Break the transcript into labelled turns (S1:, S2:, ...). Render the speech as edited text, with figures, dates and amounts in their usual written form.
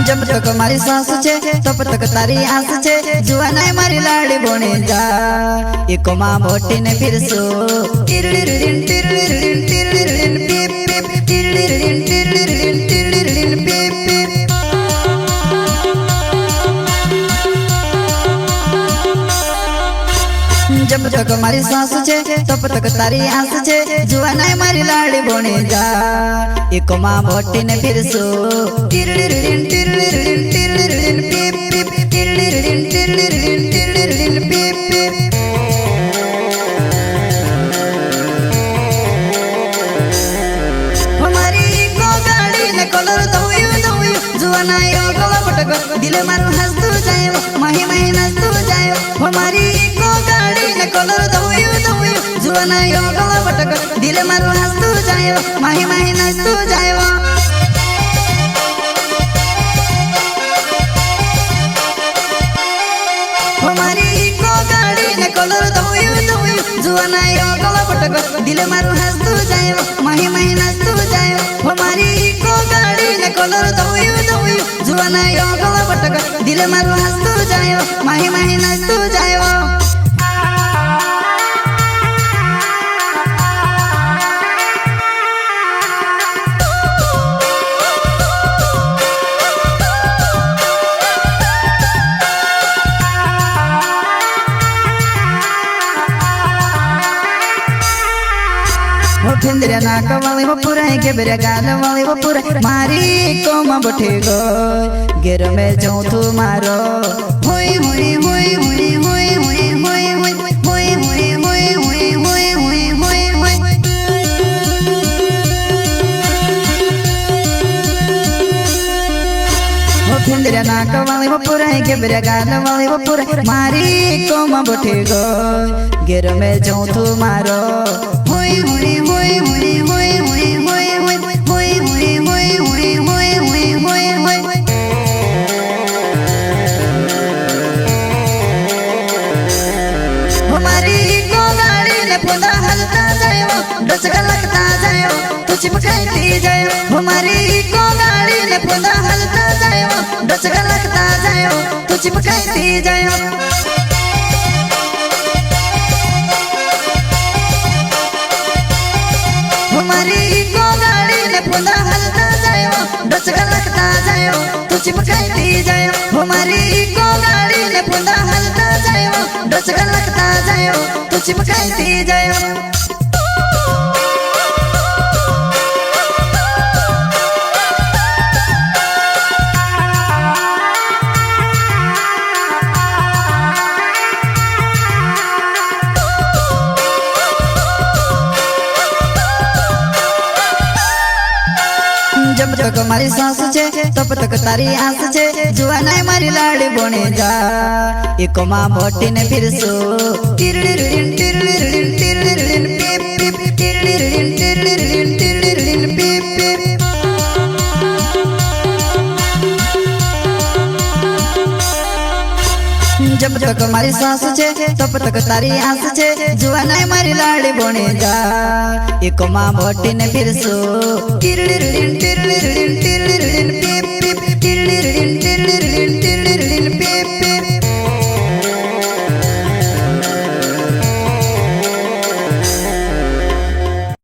S1: जब तक मारी सांस छे तब तक तारी आस छे जुआ नहीं मारी लाड़ी बोने जा एको माँ मोटी ने फिर सो टिरलिरिन टिरलिरिन टिरलिरिन पीप पीप टिरलिरिन टिरलिरिन टिरलिरिन पीप पीप। जब तक मारी सांस छे तब तक तारी आस छे जुआ नहीं मारी लाड़ी बोने जा एको माँ मोटी ने फिर सो टिरलिरिन टिरलिरिन टिरलिरिन पीप पीप टिरलिरिन टिरलिरिन टिरलिरिन पीप पीप। हमारी को गाड़ी ने कलर धोई जुआ नहीं हो गला पटक दिल मारू हंसतू जाए माही माही नाचतू जाए हमारी को गाड़ी ने कलर धोई जुआ नहीं हो गला पटक दिल मारू हंसतू जाए माही माही नाचतू जाए। हमारी को गाड़ी ने कलर धोई जुआ नहीं हो गला पटक दिल मारू हंसतू जाए माही माही नाचतू जाए हमारी को गाड़ी ने कलर धोई जुआ नहीं हो गला पटक दिल मारू हंसतू जाए माही माही नाचतू जाए। वो फिंदरे नाक वाली वो पूरा है के बेरे गाल वाली वो पूरा मारी को मां बैठे गो गेर में जाऊं तू मारो हुई हुई हुई हुई हुई हुई हुई हुई हुई हुई हुई हुई हुई हुई हुई। वो फिंदरे नाक वाली वो पूरा है के बेरे गाल वाली वो पूरा मारी को मां बैठे गो गेर में जाऊं तू मारो हुई हुई हुई हुई हुई हुई हुई हुई हुई हुई हुई हुई हुई हुई हुई हुई। हमारी को गाड़ी ने पुना हलता जाए डस लगता जाए तू चिपकाती जाए हमारी को गाड़ी ने पुना हलता जाए डस लगता जाए तू चिपकाती जाए। हमारी को गाड़ी ने पुना हलता जाए डस लगता जाए तू चिपकाती जाए हमारी को गाड़ी ने पुना हलता जाए डस लगता जाए तू चिपकाती जाए। जब तक मारी सांस छे तब तक तारी आस छे जुआ नहीं मारी लाड़ी बोने जा एको माँ मोटी ने फिर सो टिरलिरिन टिरलिरिन टिरलिरिन पीप पीप टिरलिरिन टिरलिरिन टिरलिरिन पीप पीप। जब तक मारी सांस छे तब तक तारी आस छे जुआ नहीं मारी लाड़ी बोने जा एको माँ मोटी ने फिर सो टिरलिरिन टिरलिरिन टिरलिरिन